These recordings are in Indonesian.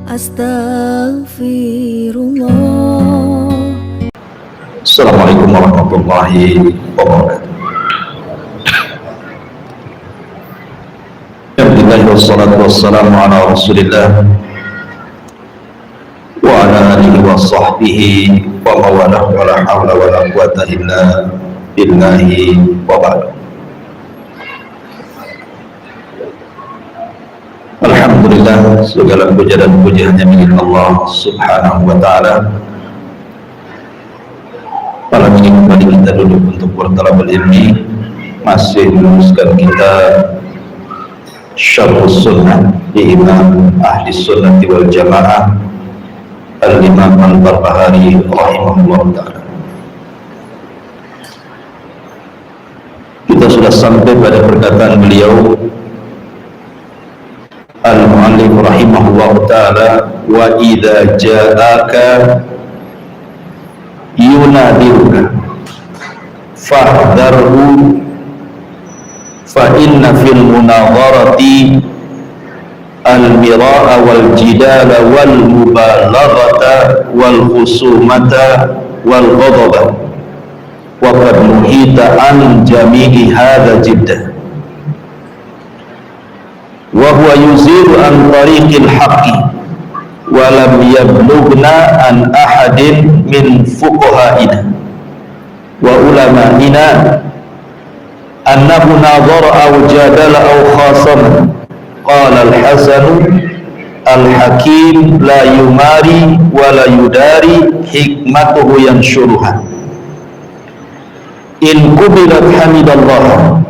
Astaghfirullah. Assalamualaikum warahmatullahi wabarakatuh. Alhamdulillah wassalatu wassalamu ala Rasulillah wa ala alihi wa sahbihi wa mawalah wa la hawla wa la quwwata illa billahi wa ba'du. Alhamdulillah, segala puja dan puji hanya milik Allah Subhanahu wa ta'ala. Malam ini kembali kita duduk untuk bertalabul ilmi, masih meneruskan kita Syarhus Sunnah di Imam Ahli Sunnah wal Jamaah Al-Imam Al-Barbahari rahimahullah ta'ala. Kita sudah sampai pada perkataan beliau Al-Mu'allif rahimahullah ta'ala, wa idza ja'aka yunadiruka fahdharhu fa inna fil munadharati al-mira'a wal jidala wal mubalaghata wal khusumata wal ghadaba wa qad nuhita an jami'i hadha jiddah wa huwa yuziru an tariqil haqqi wa lam yablughna an ahadin min fuqaha'ina wa ulama'ina annahu nadhara aw jadala aw khasama. Qala al-Hasan al-Hakim la yumari wa la yudari hikmatuhu yanshuruha in qubilat hamidallah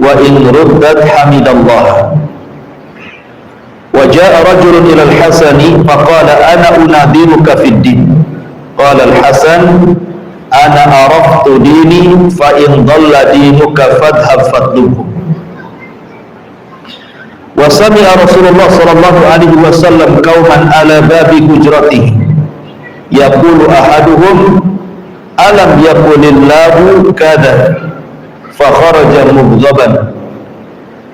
wa in ruddat hamidallah. وجاء رجل إلى الحسن فقال أنا أنادلك في الدين. قال الحسن أنا عرفت ديني فإن ضل دينك فاذهب فاطلبه. وسمع رسول الله صلى الله عليه وسلم قوما على باب حجرته يقول أحدهم ألم يقل الله كذا فخرج مغضبا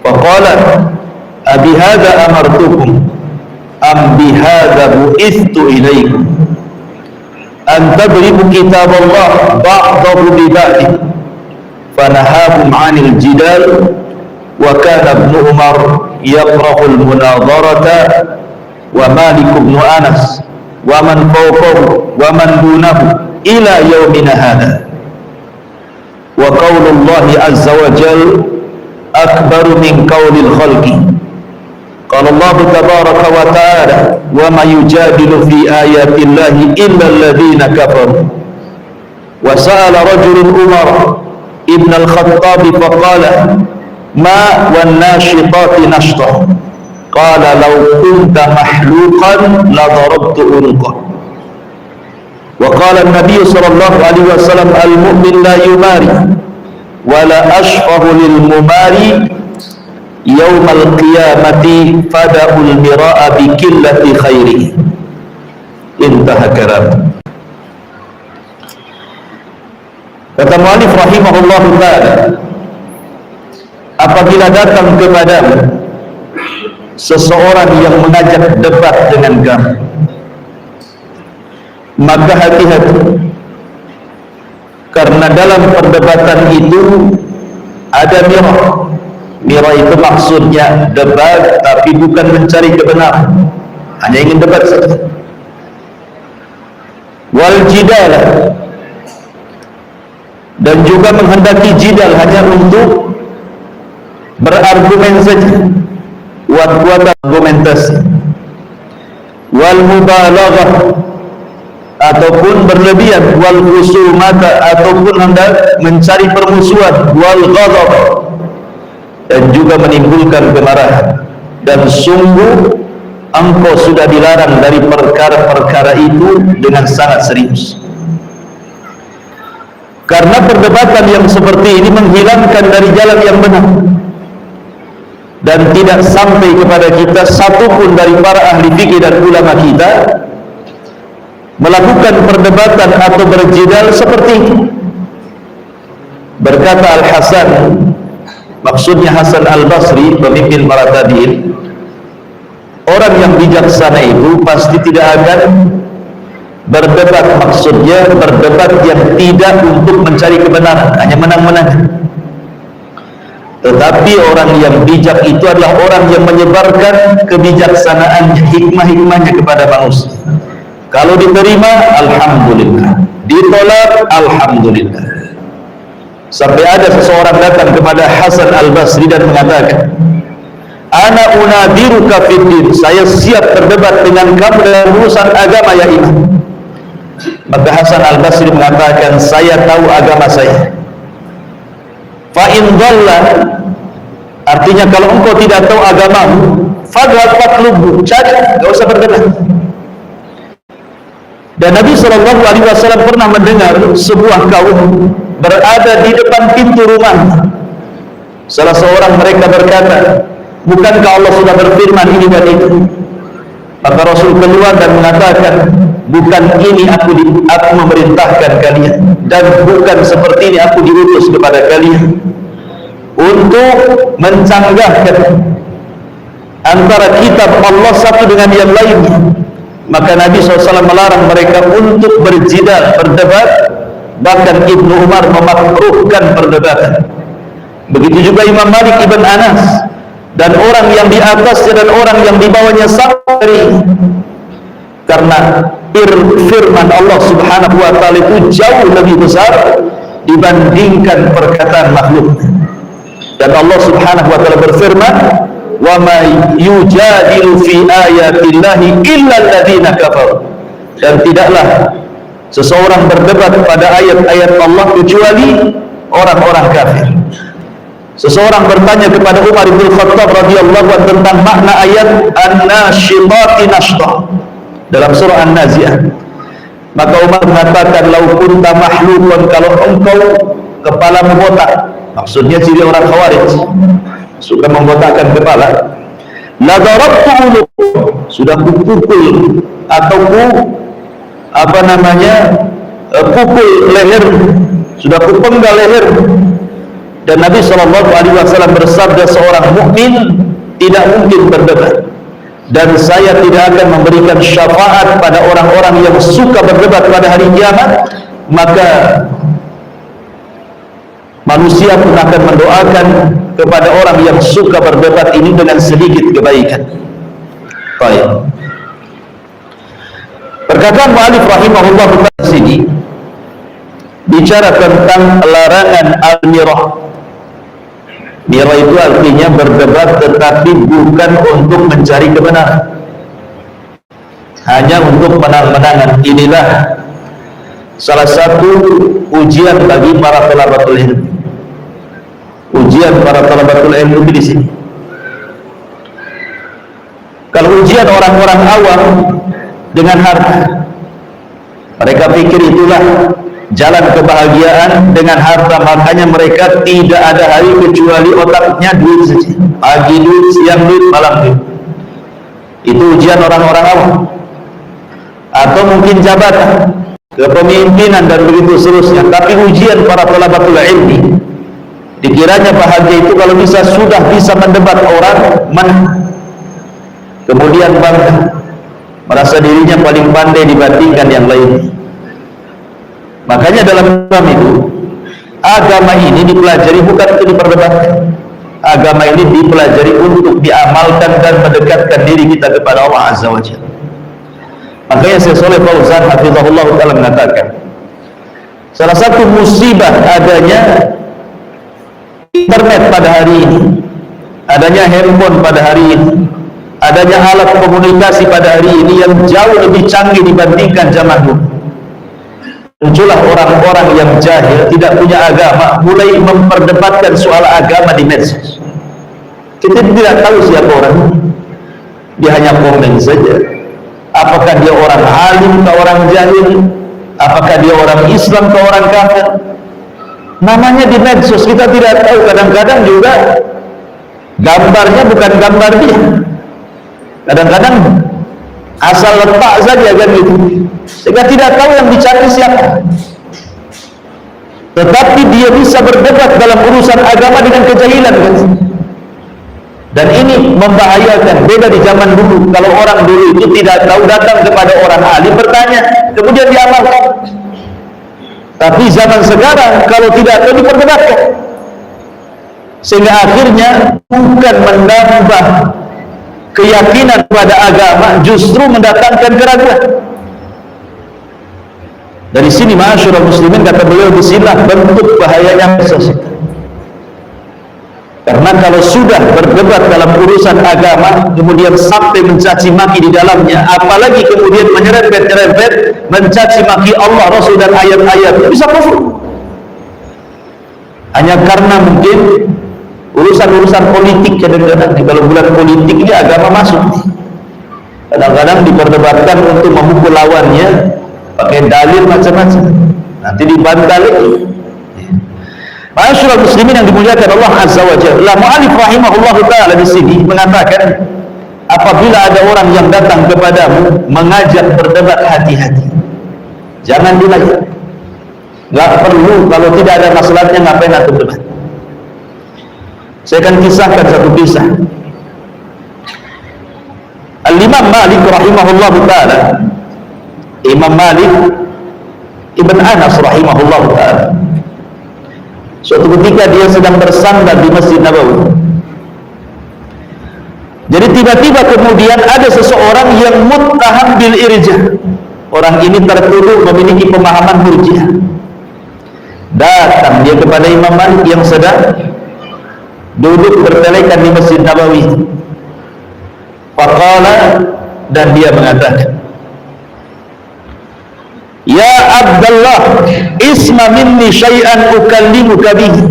فقال أبهذا أمرتكم أم بهذا بعثت إليكم أن تضربوا كتاب الله بعضه ببعض فنهاهم عن الجدال وكان ابن عمر يكره المناظرة ومالك بن أنس ومن فوقه ومن دونه إلى يومنا هذا. وقول الله عز وجل أكبر من قول الخلق. قال الله تبارك وتعالى وما يجادل في آيات الله إلا الذين كفروا. وسأل رجل عمر ابن الخطاب فقال ما والناشطات نشطا قال لو كنت محلوقا لضربت عنقه. وقال النبي صلى الله عليه وسلم المؤمن لا يماري ولا أشفه للمماري يوم القيامة فدأ المراء بكلة خيره. Intaha kalam. Kata mu'allif rahimahullah ta'ala, apabila datang kepadamu seseorang yang mengajak debat dengan kamu, maka hati-hati, karena dalam perdebatan itu ada mirah. Mirah itu maksudnya debat, tapi bukan mencari kebenaran, hanya ingin debat saja. Wal jidal, dan juga menghendaki jidal hanya untuk berargumen saja, buat argumentasi. Wal mubalaghah, ataupun berlebihan. Wal khusumata, ataupun hendak mencari permusuhan. Wal ghadab, dan juga menimbulkan kemarahan. Dan sungguh engkau sudah dilarang dari perkara-perkara itu dengan sangat serius. Karena perdebatan yang seperti ini menghilangkan dari jalan yang benar, dan tidak sampai kepada kita satupun dari para ahli fikih dan ulama kita melakukan perdebatan atau berjidal seperti itu. Berkata Al-Hasan, maksudnya Hasan Al-Basri, pemimpin para tabi'in, orang yang bijaksana itu pasti tidak akan berdebat, maksudnya berdebat yang tidak untuk mencari kebenaran, hanya menang-menang. Tetapi orang yang bijak itu adalah orang yang menyebarkan kebijaksanaannya, hikmah-hikmahnya kepada manusia. Kalau diterima, alhamdulillah. Ditolak, alhamdulillah. Sampai ada seseorang datang kepada Hasan Al-Basri dan mengatakan, ana unadiruka fiddin, saya siap berdebat dengan kamu dalam urusan agama ya imam. Maka Hasan Al-Basri mengatakan, saya tahu agama saya. Fa in dhalla, artinya kalau engkau tidak tahu agamamu, fadhhab fatlubu, cari, enggak usah berdebat. Dan Nabi SAW pernah mendengar sebuah kaum berada di depan pintu rumah. Salah seorang mereka berkata, bukankah Allah sudah berfirman ini dan itu? Maka Rasul keluar dan mengatakan, bukan ini aku memerintahkan kalian, dan bukan seperti ini aku diutus kepada kalian untuk mencanggahkan antara kitab Allah satu dengan yang lainnya. Maka Nabi SAW melarang mereka untuk berjidal, berdebat. Bahkan Ibnu Umar memakruhkan perdebatan. Begitu juga Imam Malik Ibn Anas, dan orang yang di atasnya dan orang yang di bawahnya sama, karena firman Allah Subhanahu wa taala itu jauh lebih besar dibandingkan perkataan makhluk. Dan Allah Subhanahu wa taala berfirman, wa ma yujadilu fi ayatillahi illa alladziina kafaru, dan tidaklah seseorang berdebat pada ayat-ayat Allah kecuali orang-orang kafir. Seseorang bertanya kepada Umar bin Khattab radhiyallahu anhu tentang makna ayat an-nasyitati nashta dalam surah An-Nazi'ah. Maka Umar mengatakan, lau kunta mahlukan, kalau engkau kepalamu botak, maksudnya ciri orang Khawarij, sudah membotakkan kepala, la darabtu, sudah kupukul atau pukul leher, sudah kupenggal leher. Dan Nabi SAW bersabda, seorang mukmin tidak mungkin berdebat, dan saya tidak akan memberikan syafaat pada orang-orang yang suka berdebat pada hari kiamat. Maka manusia pun akan mendoakan kepada orang yang suka berdebat ini dengan sedikit kebaikan. Baik. Perkataan mu'allif rahimahullah di sini bicara tentang larangan al-mirah. Mirah itu artinya berdebat tetapi bukan untuk mencari kebenaran, hanya untuk menang-menangan. Inilah salah satu ujian bagi para talabatul ilmi. Ujian para talabatul ilmi di sini. Kalau ujian orang-orang awam dengan harta, mereka pikir itulah jalan kebahagiaan dengan harta, makanya mereka tidak ada hari kecuali otaknya duit saja. Pagi duit, siang duit, malam duit. Itu ujian orang-orang awam. Atau mungkin jabatan, kepemimpinan dan begitu seterusnya. Tapi ujian para talabatul ilmi, dikiranya bahagia itu kalau sudah bisa mendebat orang, kemudian bangga, merasa dirinya paling pandai dibandingkan yang lain. Makanya dalam Islam itu, agama ini dipelajari bukan untuk diperdebatkan. Agama ini dipelajari untuk diamalkan dan mendekatkan diri kita kepada Allah Azza wa Jalla. Makanya Syekh Shalih Fauzan hafizahullah ta'ala mengatakan, salah satu musibah adanya internet pada hari ini, adanya handphone pada hari ini, adanya alat komunikasi pada hari ini yang jauh lebih canggih dibandingkan zaman dulu. Muncullah orang-orang yang jahil, tidak punya agama, mulai memperdebatkan soal agama di medsos. Kita tidak tahu siapa orang, dia hanya komen saja. Apakah dia orang alim atau orang jahil, apakah dia orang Islam atau orang kafir, namanya di medsos kita tidak tahu. Kadang-kadang juga gambarnya bukan gambar dia, kadang-kadang asal letak saja kan gitu, sehingga tidak tahu yang dicari siapa. Tetapi dia bisa berdebat dalam urusan agama dengan kejahilan kan? Dan ini membahayakan. Beda di zaman dulu, kalau orang dulu itu tidak tahu, datang kepada orang alim bertanya, kemudian diamalkan. Tapi zaman sekarang kalau tidak tahu diperdebatkan, sehingga akhirnya bukan menambah keyakinan pada agama, justru mendatangkan keraguan. Dari sini ma'asyiral muslimin, kata beliau, disinilah bentuk bahayanya medsos. Karena kalau sudah berdebat dalam urusan agama, kemudian sampai mencaci maki di dalamnya, apalagi kemudian menyerempet-nyerempet mencaci maki Allah, Rasul dan ayat-ayat, bisa kufur. Hanya karena mungkin urusan-urusan politik, kadang-kadang kalau bulan politik ini agama masuk. Kadang-kadang diperdebatkan untuk memukul lawannya pakai dalil macam-macam, nanti dibantah. Ma'asyiral muslimin yang dimuliakan Allah Azza wa Jalla, mu'alif rahimahullah ta'ala di sini mengatakan, apabila ada orang yang datang kepadamu mengajak berdebat, hati-hati, jangan dilayan. Gak perlu, kalau tidak ada masalahnya ngapain aku debat. Saya akan kisahkan satu kisah. Al-Imam Malik rahimahullah ta'ala, Imam Malik Ibn Anas rahimahullah ta'ala, suatu ketika dia sedang bersandar di Masjid Nabawi. Jadi tiba-tiba kemudian ada seseorang yang muttaham bil irja. Orang ini tertuduh memiliki pemahaman murji'ah. Datang dia kepada Imam Malik yang sedang duduk bertelekan di Masjid Nabawi. Faqala, dan dia mengatakan, ya Abdullah, isma minni syai'an ukallimuka bihi.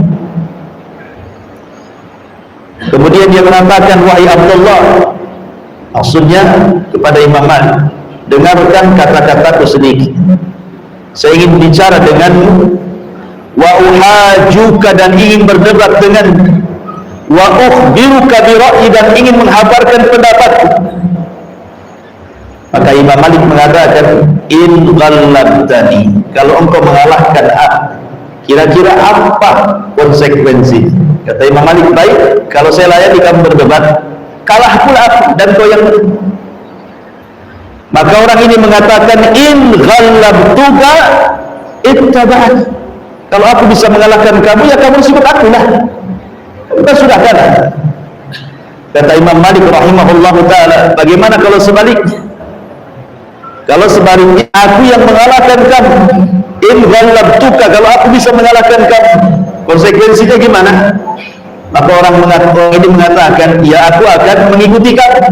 Kemudian dia mengatakan, wahai Abdullah, maksudnya kepada Imam Malik, dengarkan kata-kataku sedikit, saya ingin bicara denganmu, wa uhajuka, dan ingin berdebat denganmu, wa ukhbiruka bi ra'yi, dan ingin menghabarkan pendapatku. Maka Imam Malik mengatakan, in ghallabtani, kalau engkau mengalahkan aku, kira-kira apa konsekuensi? Kata Imam Malik, baik, kalau saya layani kamu berdebat, kalah pula aku dan kau yang menang. Maka orang ini mengatakan, in ghallabtuka ittaba'ani, kalau aku bisa mengalahkan kamu, ya kamu ikut aku lah, kita sudah kalah. Kata Imam Malik rahimahullah ta'ala, bagaimana kalau sebaliknya? Kalau sebaliknya, aku yang mengalahkan kamu, in ghallabtuka, kalau aku bisa mengalahkan kamu, konsekuensinya gimana? Maka orang ini mengatakan, ya aku akan mengikuti kamu.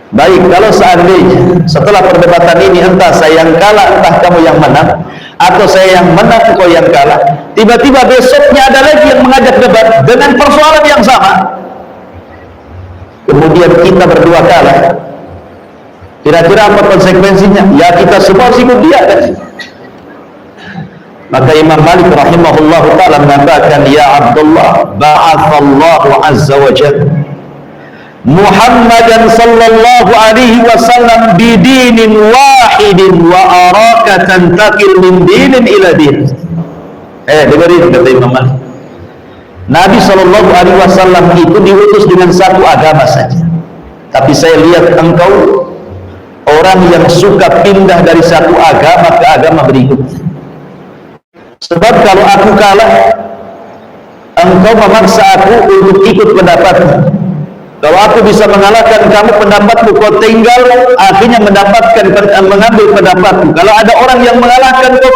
Baik, kalau seandainya setelah perdebatan ini entah saya yang kalah, entah kamu yang menang, atau saya yang menang, kau yang kalah, tiba-tiba besoknya ada lagi yang mengajak debat dengan persoalan yang sama, kemudian kita berdua kalah, kira-kira apa konsekuensinya? Ya kita semua sikut dia kan? Maka Imam Malik rahimahullah ta'ala mengatakan, ya Abdullah, ba'athallahu azza wa jalla Muhammadan sallallahu alaihi wasallam bidinin wahidin wa araka tantakil min dinin ila din. Dengarin kata Imam Malik, Nabi sallallahu alaihi wasallam itu diutus dengan satu agama saja, tapi saya lihat engkau orang yang suka pindah dari satu agama ke agama berikutnya. Sebab kalau aku kalah, engkau memaksa aku untuk ikut pendapatmu. Kalau aku bisa mengalahkan kamu, pendapatmu kau tinggal, akhirnya mengambil pendapatmu. Kalau ada orang yang mengalahkan, kau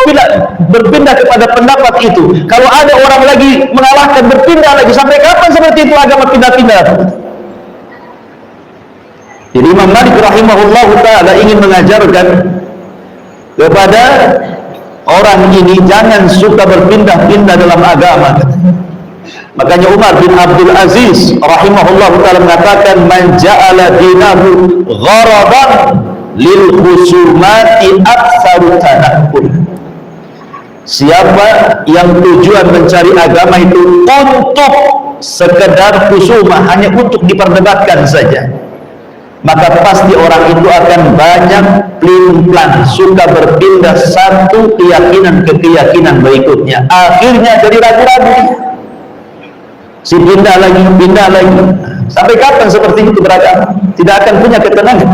berpindah kepada pendapat itu. Kalau ada orang lagi mengalahkan, berpindah lagi. Sampai kapan seperti itu agama pindah-pindah? Jadi Imam Malik rahimahullah ta'ala ingin mengajarkan kepada orang ini, jangan suka berpindah-pindah dalam agama. Makanya Umar bin Abdul Aziz rahimahullah ta'ala mengatakan, man ja'ala dinahu gharaban lil khusumati aktsaru tanakkul. Siapa yang tujuan mencari agama itu untuk sekedar khusumah, hanya untuk diperdebatkan saja, maka pasti orang itu akan banyak pelin-pelan suka berpindah satu keyakinan ke keyakinan berikutnya, akhirnya jadi ragu-ragu. si pindah lagi. Sampai kapan seperti itu beragama? Tidak akan punya ketenangan.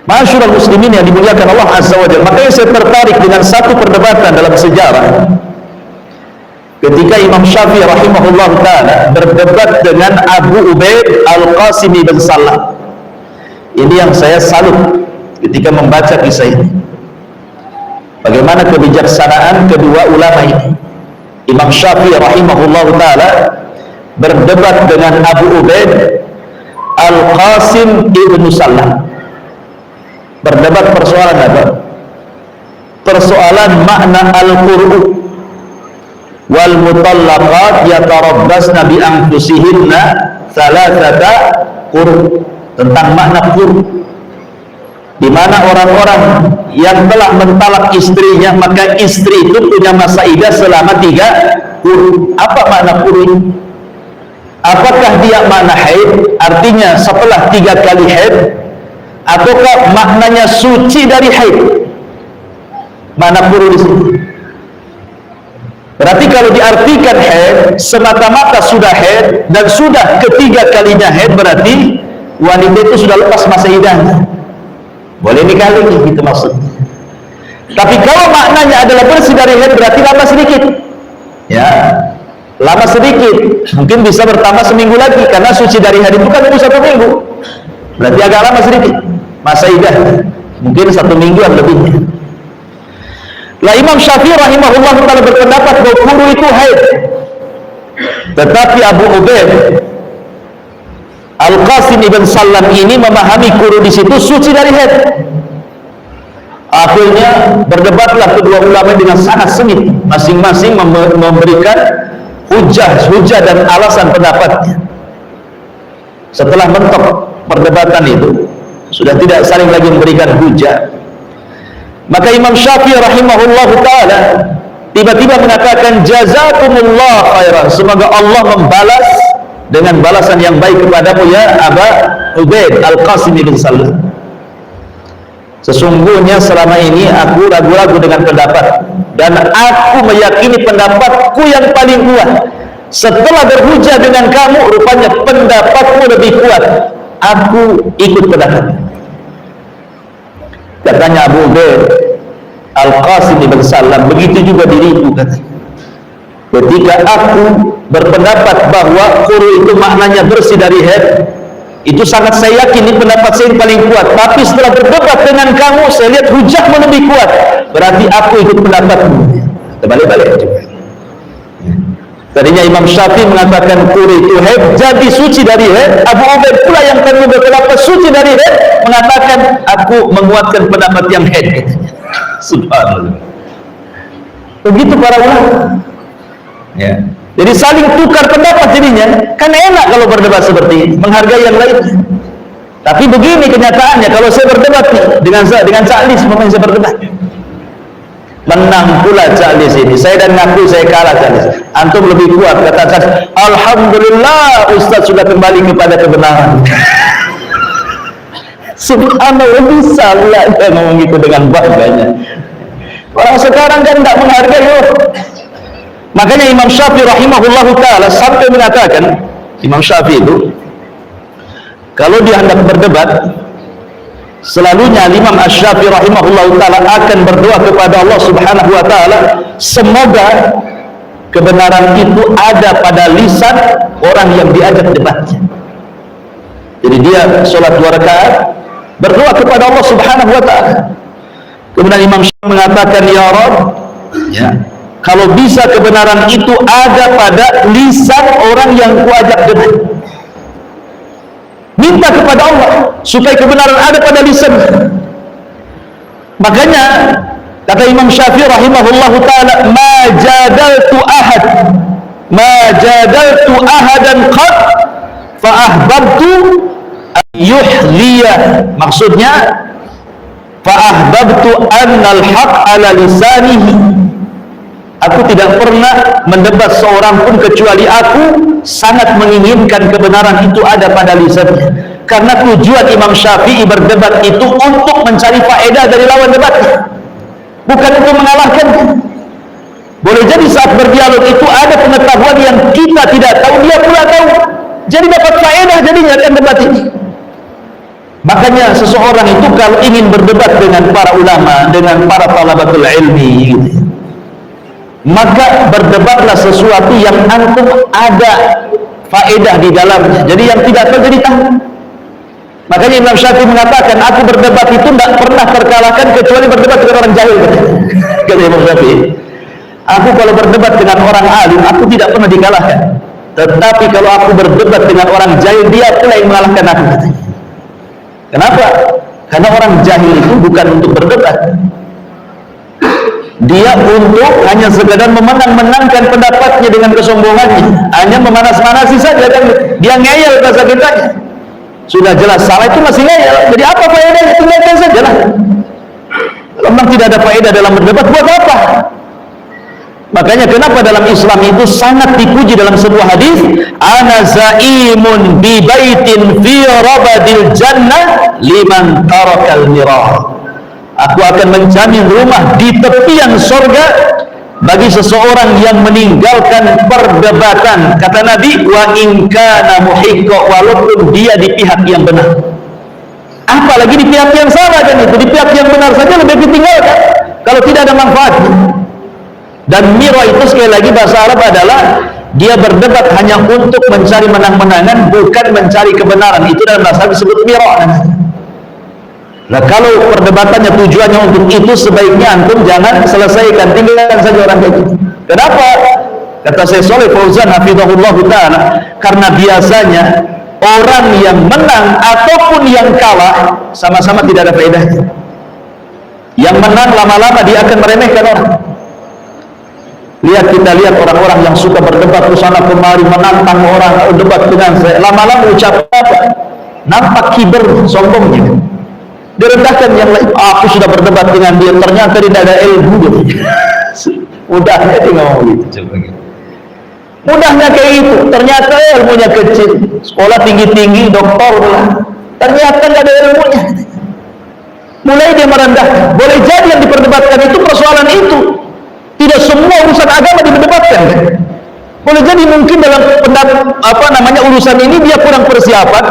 Ma'asyiral muslimin yang dimuliakan Allah Azza wa Jalla. Makanya saya tertarik dengan satu perdebatan dalam sejarah. Ketika Imam Syafi'i rahimahullah ta'ala berdebat dengan Abu Ubaid Al-Qasim bin Salam. Ini yang saya salut ketika membaca kisah ini. Bagaimana kebijaksanaan kedua ulama ini. Imam Syafi'i rahimahullah ta'ala berdebat dengan Abu Ubaid Al-Qasim bin Salam. Berdebat persoalan apa? Persoalan makna al-qur'u wal mutallaqat yatarabbasna bi anfusihinna thalathata qur', tentang makna qur', di mana orang-orang yang telah mentalak istrinya maka istri itu punya masa iddah selama 3 qur'. Apa makna qur' ini? Apakah dia makna haid, artinya setelah 3 kali haid, ataukah maknanya suci dari haid? Makna qur' di sini. Berarti kalau diartikan haid, semata-mata sudah haid dan sudah ketiga kalinya haid, berarti wanita itu sudah lepas masa iddahnya, boleh nikah lagi, gitu maksudnya. Tapi kalau maknanya adalah bersih dari haid, berarti lama sedikit, ya, lama sedikit, mungkin bisa bertambah seminggu lagi, karena suci dari haid itu kan itu 1 minggu, berarti agak lama sedikit masa iddah, mungkin 1 mingguan lebihnya. Lah Imam Syafi'i rahimahullah ta'ala berpendapat bahwa qur' itu haid, tetapi Abu Ubaid Al-Qasim ibn Salam ini memahami qur' di situ suci dari haid. Akhirnya berdebatlah kedua ulama dengan sangat sengit, masing-masing memberikan hujah dan alasan pendapatnya. Setelah mentok perdebatan itu, sudah tidak saling lagi memberikan hujah, maka Imam Syafi'i rahimahullah ta'ala tiba-tiba mengatakan, jazakumullah khairan, semoga Allah membalas dengan balasan yang baik kepadamu ya Abu Ubaid Al-Qasim bin Salam. Sesungguhnya selama ini aku ragu-ragu dengan pendapat, dan aku meyakini pendapatku yang paling kuat. Setelah berhujah dengan kamu, rupanya pendapatmu lebih kuat, aku ikut pendapat. Katanya Abu Ubaid Al-Qasim bin Salam, begitu juga diriku, katanya. Ketika aku berpendapat bahwa qur' itu maknanya bersih dari haid, itu sangat saya yakin ini pendapat saya yang paling kuat. Tapi setelah berdebat dengan kamu, saya lihat hujahmu lebih kuat, berarti aku ikut pendapatmu. Terbalik-balik juga. Tadinya Imam Syafi'i mengatakan qur' itu haid, jadi suci dari haid. Abu Ubaid pula yang tadi berpendapat suci dari haid, mengatakan aku menguatkan pendapat yang haid. Subhanallah. Begitu para ulama. Ya. Jadi saling tukar pendapat jadinya. Kan enak kalau berdebat seperti ini, menghargai yang lain. Tapi begini kenyataannya, kalau saya berdebat nih dengan Ca'lis, memang saya berdebat, menang pula Ca'lis ini. Saya dan ngaku saya kalah Ca'lis. Antum lebih kuat, kata Ca'lis. Alhamdulillah Ustaz sudah kembali kepada kebenaran. Subhanallah, bisa lah dia ngomong itu dengan bangganya. Orang sekarang kan tidak menghargai. Makanya Imam Syafi'i rahimahullah ta'ala sampai mengatakan, Imam Syafi'i itu kalau dia hendak berdebat, selalunya Imam Asy-Syafi'i rahimahullah ta'ala akan berdoa kepada Allah subhanahu wa ta'ala, semoga kebenaran itu ada pada lisan orang yang diajak debatnya. Jadi dia sholat 2 rakaat berdoa kepada Allah subhanahu wa ta'ala. Kemudian Imam Syafi'i mengatakan, ya Rabb, ya, kalau bisa kebenaran itu ada pada lisan orang yang kuajak debat. Minta kepada Allah supaya kebenaran ada pada lisan. Makanya kata Imam Syafi'i rahimahullah ta'ala, ma jadaltu ahadan qad fa ahbabtu yuhliyah. Maksudnya fa ahbabtu annal haq ala lisanihi. Aku tidak pernah mendebat seorang pun kecuali aku sangat menginginkan kebenaran itu ada pada lisannya. Karena tujuan Imam Syafi'i berdebat itu untuk mencari faedah dari lawan debatnya, bukan untuk mengalahkan. Boleh jadi saat berdialog itu ada pengetahuan yang kita tidak tahu, dia pula tahu. Jadi dapat faedah jadinya kan debat ini. Makanya seseorang itu kalau ingin berdebat dengan para ulama, dengan para talabatul ilmi gitu, maka berdebatlah sesuatu yang antum ada faedah di dalamnya. Jadi yang tidak tahu jadi tahu. Makanya Imam Syafi'i mengatakan, aku berdebat itu tidak pernah terkalahkan kecuali berdebat dengan orang jahil. Kata Imam Syafi'i, aku kalau berdebat dengan orang alim, aku tidak pernah dikalahkan. Tetapi kalau aku berdebat dengan orang jahil, dia pula yang mengalahkan aku. Kenapa? Karena orang jahil itu bukan untuk berdebat. Dia untuk hanya sekedar memenang-menangkan pendapatnya dengan kesombongannya, hanya memanas-manasi saja, dan dia ngeyel bahasa kitanya. Sudah jelas salah itu masih ngeyel. Jadi apa faedahnya? Tinggalkan saja lah. Kalau memang tidak ada faedah dalam berdebat, buat apa? Makanya kenapa dalam Islam itu sangat dipuji dalam sebuah hadis, ana zaimun bi baitin fi rabadil jannah liman tarakal mirah. Aku akan menjamin rumah di tepian surga bagi seseorang yang meninggalkan perdebatan. Kata Nabi, wa in kana muhiqqa, walaupun dia di pihak yang benar. Apalagi di pihak yang salah, kan itu di pihak yang benar saja lebih ditinggalkan kalau tidak ada manfaatnya. Dan mira itu sekali lagi bahasa Arab adalah dia berdebat hanya untuk mencari menang-menangan, bukan mencari kebenaran. Itu dalam bahasa Arab disebut mira. Nah, kalau perdebatannya tujuannya untuk itu, sebaiknya antum jangan selesaikan, tinggalkan saja orang itu. Kenapa? Kata Syekh Shalih Fauzan hafizahullah taala, karena biasanya orang yang menang ataupun yang kalah sama-sama tidak ada faedahnya. Yang menang lama-lama dia akan meremehkan orang. Kita lihat orang-orang yang suka berdebat ke sana kemari, menantang orang, debat dengan saya, lama-lama ucap apa? Nampak kiber, sombongnya. Direndahkan yang lain. Aku sudah berdebat dengan dia, ternyata tidak ada ilmu. Mudahnya dia ngomong gitu. Mudahnya kayak itu, ternyata ilmunya kecil, sekolah tinggi-tinggi, doktor lah, ternyata tidak ada ilmunya. Mulai dia merendahkan. Boleh jadi yang diperdebatkan itu persoalan itu. Tidak semua urusan agama diperdebatkan, kan? Boleh jadi mungkin dalam urusan ini dia kurang persiapan,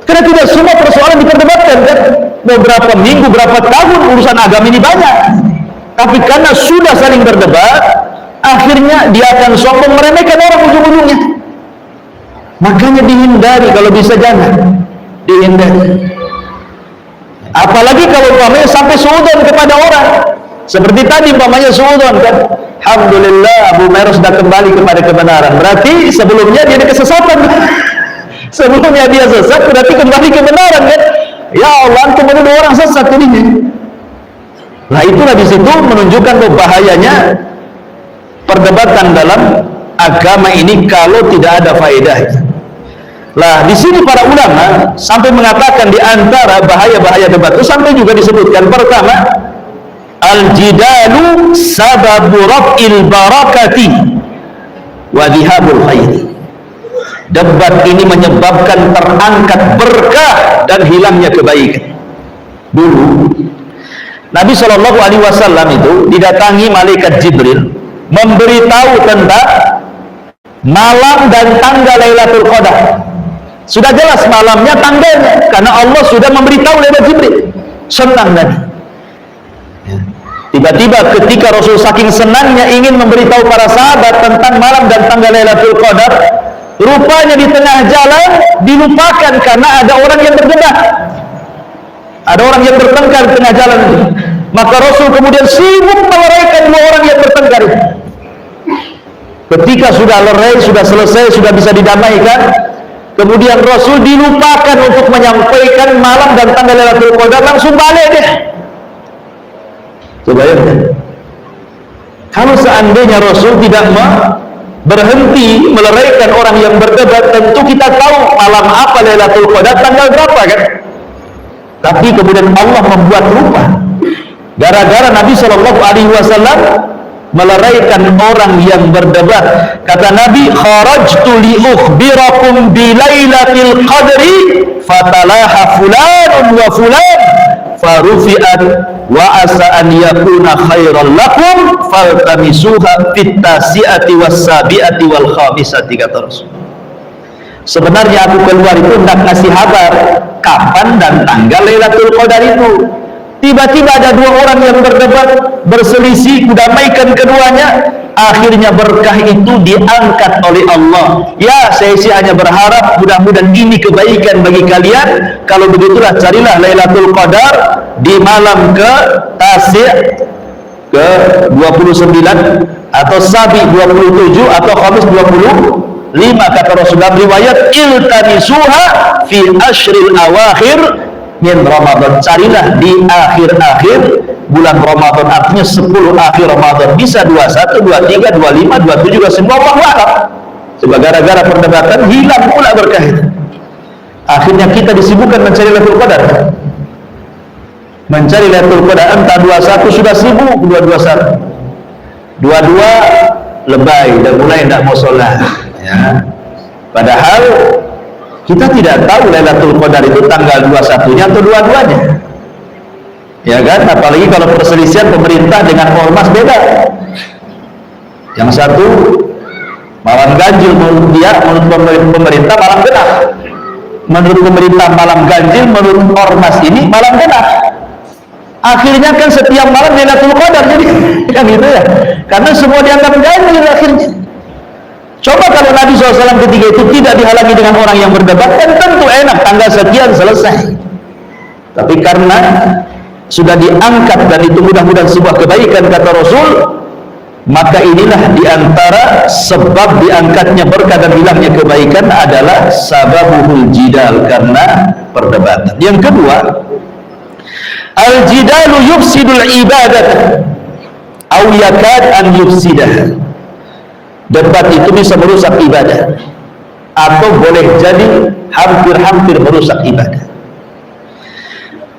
karena tidak semua persoalan diperdebatkan, kan? Beberapa minggu, berapa tahun urusan agama ini banyak, tapi karena sudah saling berdebat, akhirnya dia akan sombong, meremehkan orang ujung-ujungnya. Makanya dihindari, kalau bisa jangan dihindari. Apalagi kalau umpamanya sampai suudzon kepada orang. Seperti tadi umpamanya suudzon, kan? Alhamdulillah Abu Umairah sudah kembali kepada kebenaran. Berarti sebelumnya dia ada kesesatan. Sebelumnya dia sesat, berarti kembali kebenaran, kan? Ya Allah, antum menuduh orang sesat jadinya. Nah, itulah di situ menunjukkan bahayanya perdebatan dalam agama ini kalau tidak ada faedahnya. Lah, di sini para ulama sampai mengatakan di antara bahaya-bahaya debat itu sampai juga disebutkan, pertama, al-jidalu sababu raf'il barakati wa dhihabul khairi. Debat ini menyebabkan terangkat berkah dan hilangnya kebaikan. Dulu Nabi SAW itu didatangi malaikat Jibril memberitahu tentang malam dan tanggal Lailatul Qadar. Sudah jelas malamnya, tanggalnya, karena Allah sudah memberitahu lewat Jibril. Senang Nabi. Tiba-tiba ketika Rasul saking senangnya ingin memberitahu para sahabat tentang malam dan tanggal Lailatul Qadar, rupanya di tengah jalan dilupakan karena ada orang yang berdebat. Ada orang yang bertengkar di tengah jalan itu. Maka Rasul kemudian sibuk meleraikan dua orang yang bertengkar itu. Ketika sudah lerai, sudah selesai, sudah bisa didamaikan, kemudian Rasul dilupakan untuk menyampaikan malam dan tanggal Lailatul Qadar, langsung balik deh. Coba ya. Kalau seandainya Rasul tidak berhenti meleraikan orang yang berdebat, tentu kita tahu malam apa Lailatul Qadar, tanggal berapa, kan? Tapi kemudian Allah membuat lupa. Gara-gara Nabi SAW meleraikan orang yang berdebat. Kata Nabi, kharajtu li ukhbirakum bi lailatul qadri fatalaha fulanun wa fulan farufi'at wa asa an yakuna khairan lakum faltamisuha fit tasi'ati was sabi'ati wal khamisati, kata Rasul. Sebenarnya aku keluar itu hendak ngasih kabar kapan dan tanggal Lailatul Qadar itu. Tiba-tiba ada dua orang yang berdebat, berselisih, kudamaikan keduanya. Akhirnya berkah itu diangkat oleh Allah. Ya, saya sih hanya berharap mudah-mudahan ini kebaikan bagi kalian. Kalau begitulah carilah Lailatul Qadar di malam ke Tasya ke 29 atau Sabi 27 atau Khamis 25, kata Rasulullah riwayat iltamisuha fi ashril awakhir min Ramadan. Carilah di akhir-akhir bulan Ramadan, artinya 10 akhir Ramadan, bisa 21, 23, 25, 27, semua Allah alam. Sebab gara-gara perdebatan hilang pula berkah itu. Akhirnya kita disibukkan mencari Lailatul Qadar. Mencari Lailatul Qadar, entah 21 sudah sibuk, 22 lebay dan mulai tidak mau sholat, ya. Padahal kita tidak tahu Lailatul Qadar itu tanggal 21-nya atau 22-nya. Ya kan, apalagi kalau perselisihan pemerintah dengan ormas beda. Yang satu malam ganjil menurut dia, menurut pemerintah malam genap. Menurut pemerintah malam ganjil, menurut ormas ini malam genap. Akhirnya kan setiap malam Lailatul Qadar, jadi kan gitu ya. Karena semua dianggap ganjil akhirnya. Coba kalau Nabi SAW ketika itu tidak dihalangi dengan orang yang berdebat, kan tentu enak, tanggal sekian selesai. Tapi karena sudah diangkat dan itu mudah-mudahan sebuah kebaikan, kata Rasul, maka inilah diantara sebab diangkatnya berkah dan hilangnya kebaikan adalah sababuhul jidal, karena perdebatan. Yang kedua, al-jidalu yufsidul ibadat aw yakad an yufsidah. Debat itu bisa merusak ibadah atau boleh jadi hampir-hampir merusak ibadah.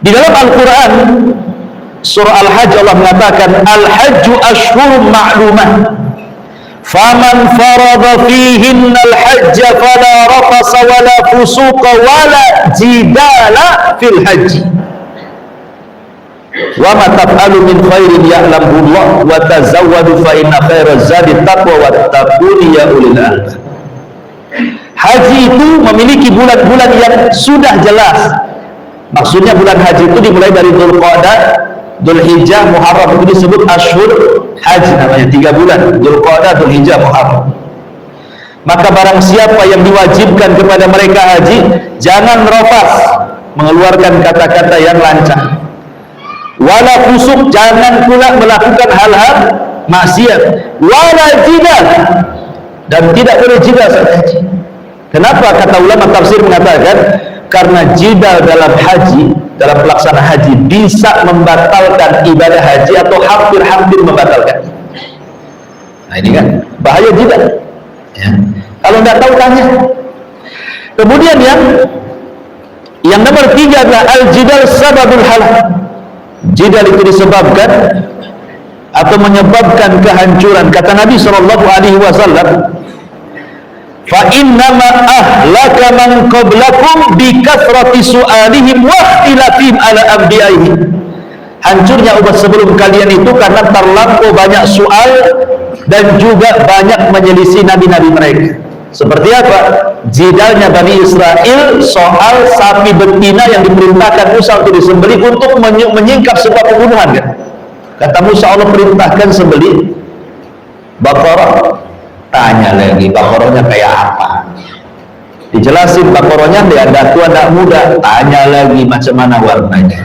Di dalam Al-Quran surah Al-Hajj Allah mengatakan al-hajju ashhurun ma'lumah faman farada fihinna al-hajja fala rafasa wala fusuqa wala jidala fil hajji wa ma taf'alu min khairin ya'lamuhu Allah wa tazawwadu fa inna khairaz zadi taqwa wattaquni ya ulil albab. Haji itu memiliki bulan-bulan yang sudah jelas. Maksudnya bulan haji itu dimulai dari Dzulqa'dah, Dzulhijjah, Muharram, itu disebut ashhur haji, namanya 3 bulan, Dzulqa'dah, Dzulhijjah, Muharram. Maka barang siapa yang diwajibkan kepada mereka haji, jangan rafas, mengeluarkan kata-kata yang lancang. Wala fusuk, jangan pula melakukan hal-hal maksiat. Wala jidal, dan tidak boleh jidal saat haji. Kenapa? Kata ulama tafsir mengatakan karena jidal dalam haji, dalam pelaksanaan haji bisa membatalkan ibadah haji atau hampir-hampir membatalkan. Nah ini kan bahaya jidal ya. Kalau tidak tahu tanya. Kemudian yang nomor 3 adalah al-jidal sababul halak. Jidal itu disebabkan atau menyebabkan kehancuran. Kata Nabi SAW, fa innama ahlaka man qablakum bi kathrati su'alihim wa ikhtilafihim ala anbiya'ihim. Hancurnya umat sebelum kalian itu karena terlampau banyak soal dan juga banyak menyelisih nabi-nabi mereka. Seperti apa? Jidalnya Bani Israel soal sapi betina yang diperintahkan Musa untuk disembelih untuk menyingkap sebuah pembunuhan kan? Kata Musa, Allah perintahkan sembelih Baqarah. Tanya lagi, Baqarahnya kayak apa? Dijelasin Baqarahnya ada tua, ada muda. Tanya lagi macam mana warnanya.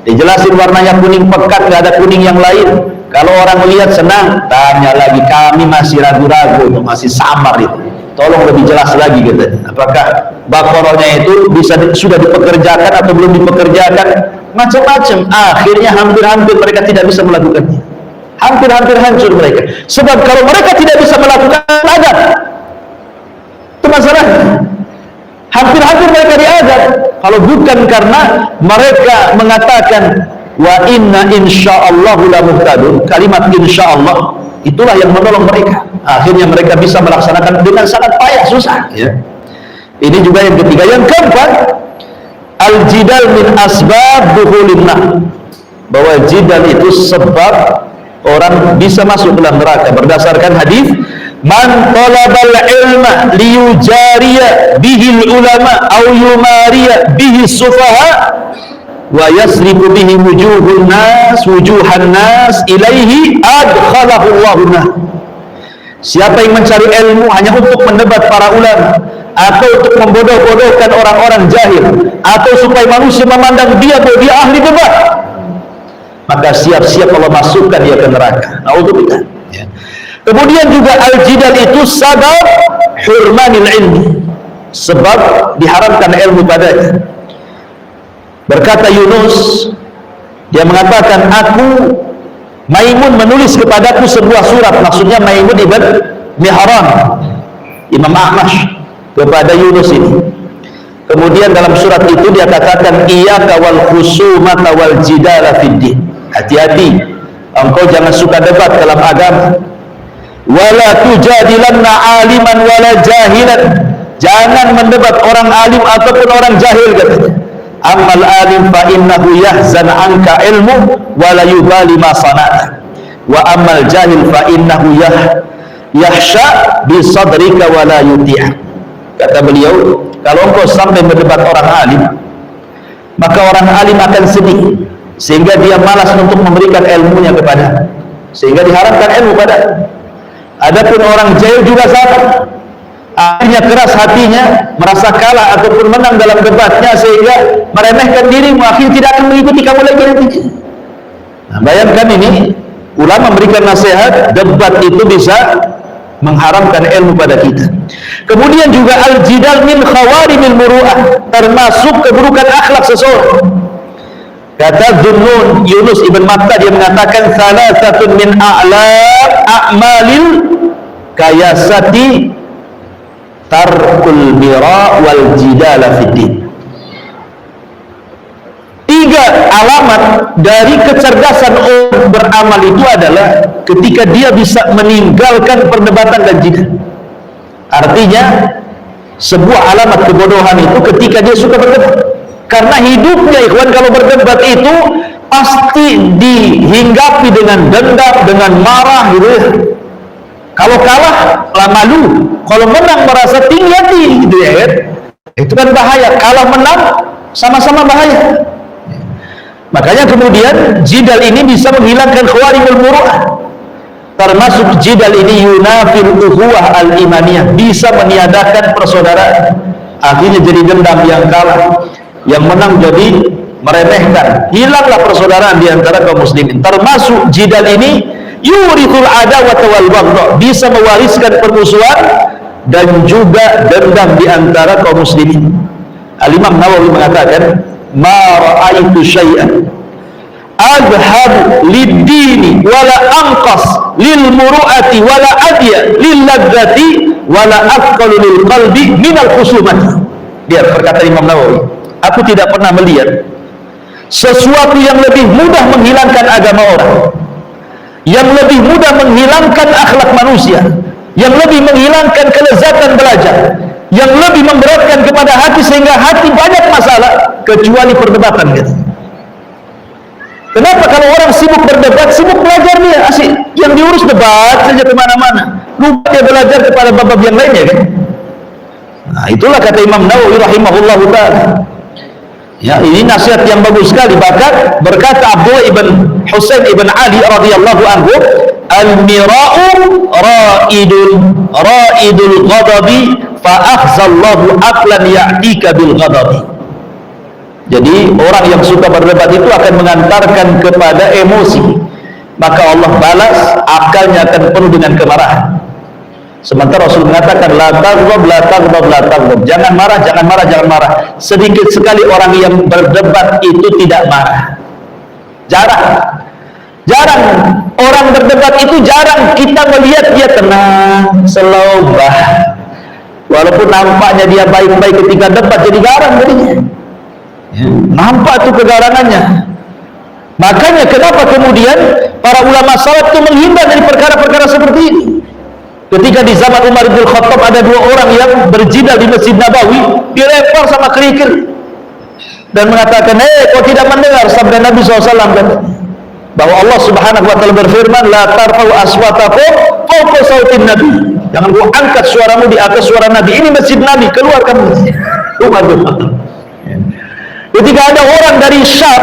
Dijelasin warnanya kuning pekat, nggak ada kuning yang lain. Kalau orang melihat senang, tanya lagi. Kami masih ragu-ragu, masih samar itu. Tolong lebih jelas lagi katanya. Apakah Baqarahnya itu sudah dipekerjakan atau belum dipekerjakan? Macam-macam. Akhirnya hampir-hampir mereka tidak bisa melakukannya. Hampir-hampir hancur mereka. Sebab kalau mereka tidak bisa melakukan adab, itu masalah. Hampir-hampir mereka diadab. Kalau bukan karena mereka mengatakan wa inna insyaallahu la muhtadun, kalimat insyaallah itulah yang menolong mereka. Akhirnya mereka bisa melaksanakan dengan sangat payah, susah ya. Ini juga yang ketiga. Yang keempat, al-jidal min asbab dukhulin nar, bahwa jidal itu sebab orang bisa masuk dalam neraka berdasarkan hadis man talabal ilma liyujariya bihil ulama aw yumariya bihi sufaha wa yasrifu bihi wujuhan nas ilaihi adkhalahu Allahu nar. Siapa yang mencari ilmu hanya untuk mendebat para ulama atau untuk membodoh-bodohkan orang-orang jahil atau supaya manusia memandang dia bahwa dia ahli debat, maka siap-siap Allah masukkan dia ke neraka. Naudzubillah. Ya. Kemudian juga al-jidal itu sabab hurmanil ilmi, sebab diharamkan ilmu padanya. Berkata Yunus, dia mengatakan, aku Maimun menulis kepadaku sebuah surat, maksudnya Maimun ibn Mihran, Imam Ahmash, kepada Yunus ini. Kemudian dalam surat itu dia katakan, iyyaka wal khusumata wal jidala fiddin. Hati-hati, engkau jangan suka debat dalam agama. Wala tujadilanna aliman wala jahilan. Jangan mendebat orang alim ataupun orang jahil, katanya. Ammal alim fa innahu yahzan anka ilmu wala yubali ma sanata. Wa ammal jahil fa innahu yahsha bi sadrika wala yuti'a. Kata beliau, kalau engkau sampai mendebat orang alim, maka orang alim akan sedih sehingga dia malas untuk memberikan ilmunya kepada, sehingga diharamkan ilmu pada. Adapun orang jahil juga sama, akhirnya keras hatinya, merasa kalah ataupun menang dalam debatnya sehingga meremehkan dirimu, akhirnya tidak akan mengikuti kamu lagi nanti. Nah, bayangkan ini, ulama memberikan nasihat, debat itu bisa mengharamkan ilmu pada kita. Kemudian juga al-jidal min khawarimil muru'ah, termasuk keburukan akhlak seseorang. Kata Dhunnun Yunus ibn Matta, dia mengatakan salasatun min a'malil kayasati tarkul mira wal jidala fiddin. 3 alamat dari kecerdasan orang beramal itu adalah ketika dia bisa meninggalkan perdebatan dan jidal. Artinya sebuah alamat kebodohan itu ketika dia suka berdebat. Karena hidupnya ikhwan kalau berdebat itu pasti dihinggapi dengan dendam, dengan marah gitu ya. Kalau kalah lah malu, kalau menang merasa tinggi hati gitu ya kan. Itu kan bahaya. Kalah menang sama-sama bahaya. Makanya kemudian jidal ini bisa menghilangkan khawarimul muru'ah. Termasuk jidal ini yunafil ukhuwah al-imaniyah, bisa meniadakan persaudaraan. Akhirnya jadi dendam yang kalah, yang menang jadi meremehkan, hilanglah persaudaraan di antara kaum muslimin. Termasuk jidal ini yurithul adawata wal baghdha, bisa mewariskan permusuhan dan juga dendam di antara kaum muslimin. Al-Imam Nawawi mengatakan, ma ra'aitu syai'an adhab lid-dini wala anqas lil muru'ati wala adya lil ladzati wala aqallu lil qalbi minal khusumati. Dia berkata Imam Nawawi, aku tidak pernah melihat sesuatu yang lebih mudah menghilangkan agama orang, yang lebih mudah menghilangkan akhlak manusia, yang lebih menghilangkan kelezatan belajar, yang lebih memberatkan kepada hati sehingga hati banyak masalah, kecuali perdebatan gitu. Kenapa? Kalau orang sibuk berdebat, sibuk belajar dia asik, yang diurus debat saja kemana-mana, lupa dia belajar kepada bab-bab yang lainnya kan. Nah, itulah kata Imam Nawawi rahimahullahu ta'ala. Ya, ini nasihat yang bagus sekali. Bahkan berkata Abdullah ibn Husain ibn Ali radhiyallahu anhu, al-mira'u ra'idul ghadabi fa akhzallahu aqlan ya'tika bil ghadabi. Jadi orang yang suka berdebat itu akan mengantarkan kepada emosi, maka Allah balas, akalnya akan penuh dengan kemarahan. Sementara Rasul mengatakan la taghdab la taghdab la taghdab, jangan marah, jangan marah, jangan marah. Sedikit sekali orang yang berdebat itu tidak marah. Jarang orang berdebat itu, jarang kita melihat dia tenang, slow, walaupun nampaknya dia baik-baik ketika debat, jadi garang jadinya. Nampak tuh kegarangannya. Makanya kenapa kemudian para ulama salaf itu menghindar dari perkara-perkara seperti ini. Ketika di zaman Umar bin Khattab ada 2 orang yang berjidal di Masjid Nabawi, dilempar sama kerikil. dan mengatakan, kau tidak mendengar sabda Nabi SAW bahwa Allah Subhanahu wa taala berfirman, la tarfa'u aswatakum fawqa sautin nabi. Jangan kau angkat suaramu di atas suara Nabi. Ini masjid Nabi, keluar kamu. Ketika ada orang dari Syam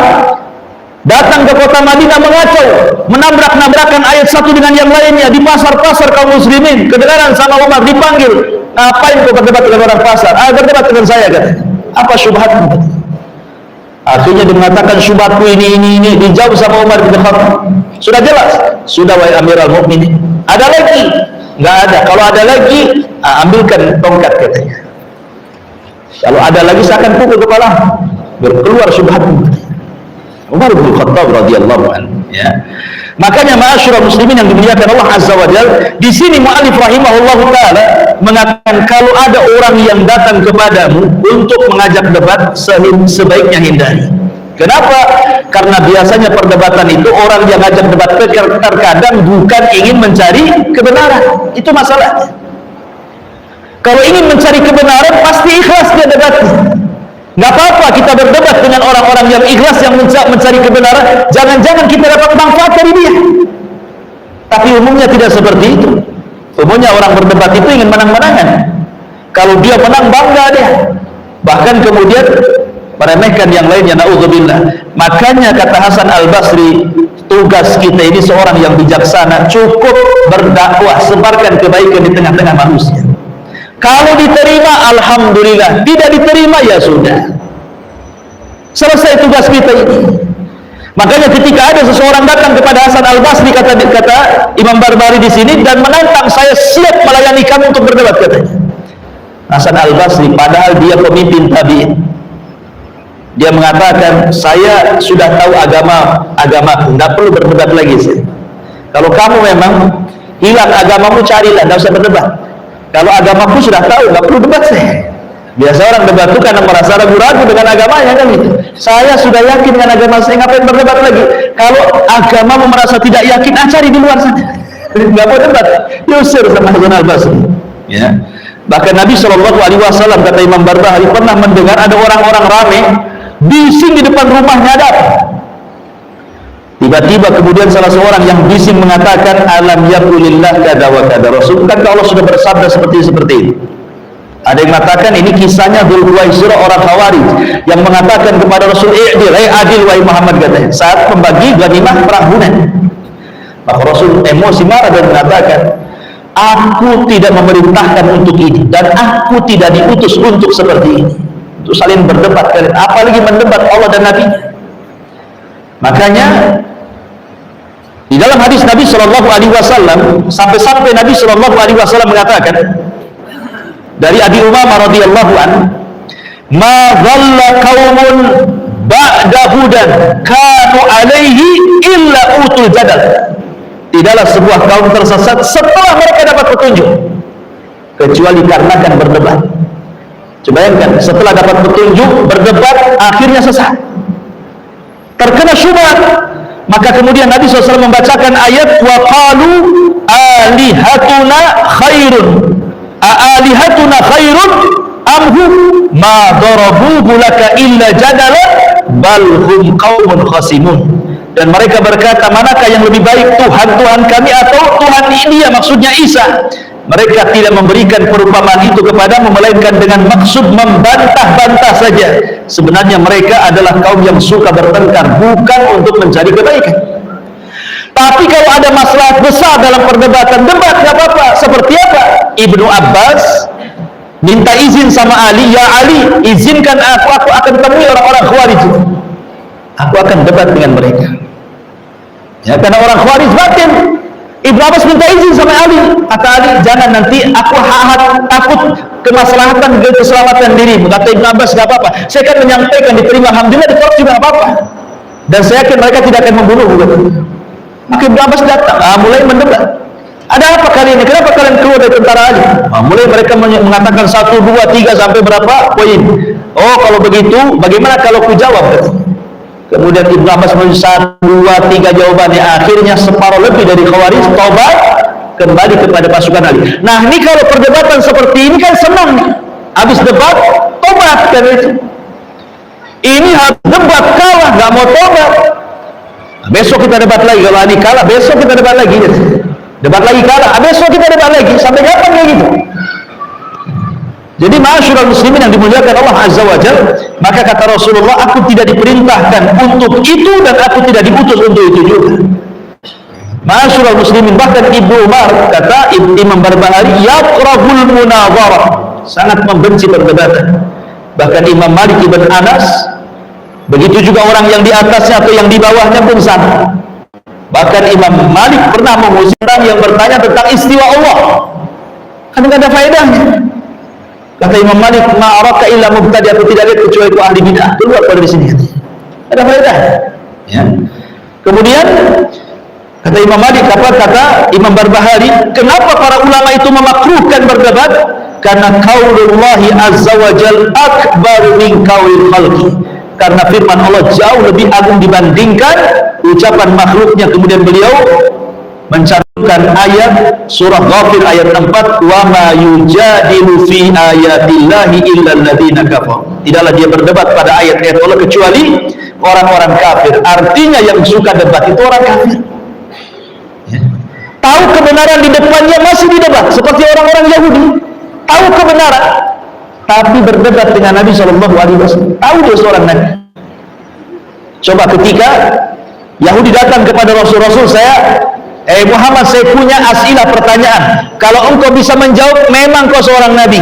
datang ke kota Madinah mengacau, menabrak-nabrakan ayat satu dengan yang lainnya di pasar-pasar kaum muslimin, kedengaran sama Umar, dipanggil, ngapain kau berdebat dengan orang pasar? Berdebat dengan saya, katanya. Apa syubhatmu? Akhirnya dia mengatakan, syubhatku ini, dijawab sama Umar bin Khattab. Sudah jelas, sudah wahai Amirul Mukminin. Ada lagi? Enggak ada. Kalau ada lagi, ambilkan tongkat, katanya. Kalau ada lagi, saya akan pukul kepala. Berkeluar syubhatmu. Umar bin Khattab radhiyallahu anhu, ya. Makanya ma'asyiral muslimin yang dimuliakan Allah Azza wa Jalla, di sini mu'allif rahimahullahu taala mengatakan kalau ada orang yang datang kepadamu untuk mengajak debat, sebaiknya hindari. Kenapa? Karena biasanya perdebatan itu orang yang ngajak debat terkadang bukan ingin mencari kebenaran. Itu masalahnya. Kalau ingin mencari kebenaran pasti ikhlas dia debatnya. Nggak apa-apa kita berdebat dengan orang-orang yang ikhlas, yang mencari kebenaran. Jangan-jangan kita dapat manfaat dari dia. Tapi umumnya tidak seperti itu. Umumnya orang berdebat itu ingin menang-menangan. Kalau dia menang, bangga dia. Bahkan kemudian meremehkan yang lainnya, na'udzubillah. Makanya kata Hasan Al-Basri, tugas kita ini seorang yang bijaksana, cukup berdakwah, sebarkan kebaikan di tengah-tengah manusia. Kalau diterima, alhamdulillah. Tidak diterima, ya sudah. Selesai tugas kita ini. Makanya ketika ada seseorang datang kepada Hasan Al-Basri, kata Imam Barbari di sini, dan menantang, saya siap melayani kamu untuk berdebat, katanya. Hasan Al-Basri, padahal dia pemimpin tabi'in. Dia mengatakan, saya sudah tahu agamaku, tidak perlu berdebat lagi saya. Kalau kamu memang hilang agamamu, carilah, tidak usah berdebat. Kalau agamaku sudah tahu, nggak perlu debat saya. Biasa orang debat itu karena merasa ragu-ragu dengan agamanya, kan gitu. Saya sudah yakin dengan agama saya, ngapain berdebat lagi? Kalau agamamu merasa tidak yakin, cari di luar sana. Nggak mau debat, diusir sama Hasan Al-Basri. Ya. Bahkan Nabi SAW, kata Imam Barbahari, pernah mendengar ada orang-orang ramai bising di depan rumahnya ada. Tiba-tiba kemudian salah seorang yang bising mengatakan, alam yakulillah kada wa kada rasul. Bukankah Allah sudah bersabda seperti itu? Ada yang mengatakan ini kisahnya Dzulkhuwaisirah orang Khawarij yang mengatakan kepada Rasul, adil wahai Muhammad, katanya, saat membagi ghanimah perang Hunain. Maka Rasul emosi marah dan mengatakan, aku tidak memerintahkan untuk ini dan aku tidak diutus untuk seperti ini. Untuk saling berdebat kalian, apalagi mendebat Allah dan Nabi. Makanya di dalam hadis Nabi SAW, sampai Nabi SAW mengatakan dari Abi Umamah radhiyallahu anhu, ma dhalla qaumun ba'da hudan kanu alaihi illa utul jadal. Tidaklah sebuah kaum tersesat setelah mereka dapat petunjuk, kecuali dikarenakan berdebat. Coba bayangkan, setelah dapat petunjuk berdebat, akhirnya sesat, terkena syubhat. Maka kemudian Nabi SAW membacakan ayat, wa qalu alihatuna khairun amhu ma darabuhu laka illa jadala bal hum qaumun khasimun. Dan mereka berkata, manakah yang lebih baik, Tuhan kami atau Tuhan India, maksudnya Isa? Mereka tidak memberikan perumpamaan itu kepadamu melainkan dengan maksud membantah-bantah saja. Sebenarnya mereka adalah kaum yang suka bertengkar, bukan untuk mencari kebaikan. Tapi kalau ada masalah besar dalam perdebatan, debat nggak apa-apa. Seperti apa? Ibnu Abbas minta izin sama Ali, ya Ali, izinkan aku akan temui orang-orang Khawarij. Aku akan debat dengan mereka. Ya, karena orang Khawarij batin. Ibnu Abbas minta izin sama Ali. Kata Ali, jangan, nanti aku takut kemaslahatan dan keselamatan dirimu. Kata Ibnu Abbas, gak apa-apa, saya akan menyampaikan, diterima, alhamdulillah, ditolak juga gak apa-apa. Dan saya yakin mereka tidak akan membunuh. Maka Ibnu Abbas datang, mulai mendebat. Ada apa kali ini? Kenapa kalian keluar dari tentara Ali? Mulai mereka mengatakan 1, 2, 3 sampai berapa poin. Oh, kalau begitu, bagaimana kalau ku jawab? Kemudian Ibnu Abbas menulis 1, 2, 3 jawabannya. Akhirnya separuh lebih dari Khawarij tobat, kembali kepada pasukan Ali. Nah, ini kalau perdebatan seperti ini kan senang nih. Habis debat, tobat kan itu. Ini harus debat, kalah, nggak mau tobat. Nah, besok kita debat lagi, kalau ini kalah, besok kita debat lagi. Debat lagi kalah, besok kita debat lagi. Sampai kapan kayak gitu? Jadi ma'asyiral muslimin yang dimuliakan Allah Azza wa Jalla, maka kata Rasulullah, aku tidak diperintahkan untuk itu dan aku tidak diutus untuk itu juga. Ma'asyiral muslimin, bahkan Ibnu Umar kata Imam Barbahari, yakrahul munadharah, sangat membenci perdebatan. Bahkan Imam Malik ibn Anas, begitu juga orang yang di atasnya atau yang di bawahnya pun sama. Bahkan Imam Malik pernah mengusir orang yang bertanya tentang istiwa Allah, kan tidak ada faedahnya. Kata Imam Malik, ma'araka illa mubtadi', aku tidak lihat kecuali itu ahli bid'ah. Keluar dari sini. Ada faedah. Ya. Kemudian kata Imam Malik, kata Imam Barbahari, kenapa para ulama itu memakruhkan berdebat? Karena qaulullahi azza wa jal akbar min qaulil khalqi. Karena firman Allah jauh lebih agung dibandingkan ucapan makhluknya. Kemudian beliau mencantumkan ayat surah Ghafir ayat 4, wa ma yujadilu fi ayatillahi illa alladziina kafaru. Tidaklah dia berdebat pada ayat-ayat Allah kecuali orang-orang kafir. Artinya yang suka debat itu orang kafir. Ya. Tahu kebenaran di depannya masih didebat seperti orang-orang Yahudi. Tahu kebenaran tapi berdebat dengan Nabi SAW. Tahu dia seorang Nabi. Coba ketika Yahudi datang kepada Rasul-Rasul, Muhammad, saya punya asilah pertanyaan. Kalau engkau bisa menjawab, memang kau seorang nabi.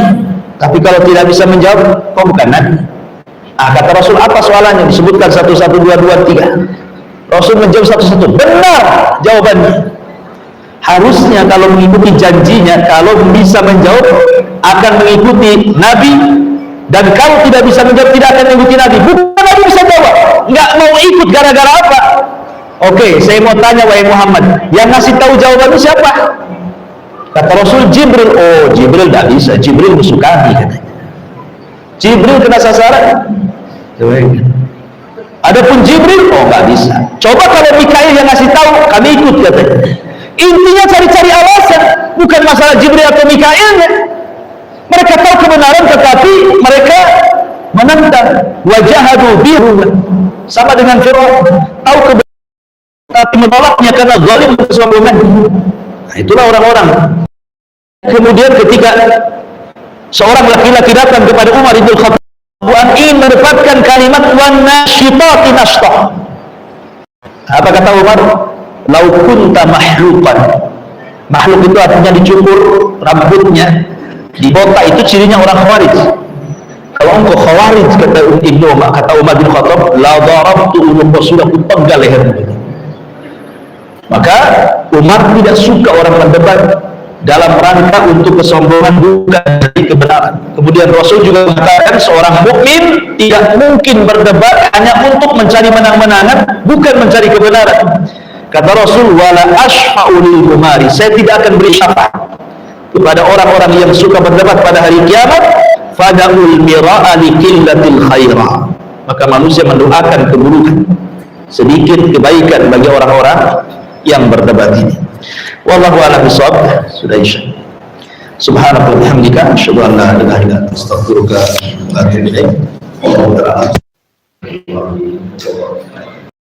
Tapi kalau tidak bisa menjawab, kau bukan nabi. Kata Rasul, apa soalannya? Disebutkan 1, 1, 2, 2, 3. Rasul menjawab satu-satu. Benar jawabannya. Harusnya kalau mengikuti janjinya, kalau bisa menjawab akan mengikuti nabi, dan kalau tidak bisa menjawab tidak akan mengikuti nabi. Bukan nabi bisa jawab, nggak mau ikut gara-gara apa? Oke, saya mau tanya wahai Muhammad, yang ngasih tahu jawaban itu siapa? Kata Rasul, Jibril. Oh, Jibril tidak bisa, Jibril musuh kami katanya. Jibril kena sasaran. Adapun Jibril, oh nggak bisa. Coba kalau Mikail yang ngasih tahu, kami ikut katanya. Intinya cari-cari alasan, bukan masalah Jibril atau Mikailnya. Mereka tahu kebenaran tetapi mereka menentang. Wajahadu bihu, sama dengan Fir'aun, tahu kebenaran tapi menolaknya karena zalim kesombongan. Nah, itulah orang-orang. Kemudian ketika seorang laki-laki datang kepada Umar bin Khattab, ingin mendapatkan kalimat wan nasyitati nashtah. Apa kata Umar? Lau kunta mahlukan. Makhluk itu artinya dicukur rambutnya, dibotak, itu cirinya orang Khawarij. Kalau engkau Khawarij, kata Ibnu Umar, kata Umar bin Khattab, la darabtu unuqa, sudah kupenggal lehermu. Maka Umar tidak suka orang mendebat dalam rangka untuk kesombongan, bukan dari kebenaran. Kemudian Rasul juga mengatakan seorang mukmin tidak mungkin berdebat hanya untuk mencari menang-menangan, bukan mencari kebenaran. Kata Rasul, wala ashfa'u lil humari, saya tidak akan beri syafaat kepada orang-orang yang suka berdebat pada hari kiamat. Fada'ul mira'a li qillatil khaira, maka manusia mendoakan keburukan, sedikit kebaikan bagi orang-orang yang berdebat ini. Wallahu a'lam bishawab. Sudah isya. Subhanallah wa bihamdika, asyhadu an la ilaha illa anta, astaghfiruka wa atubu ilaik.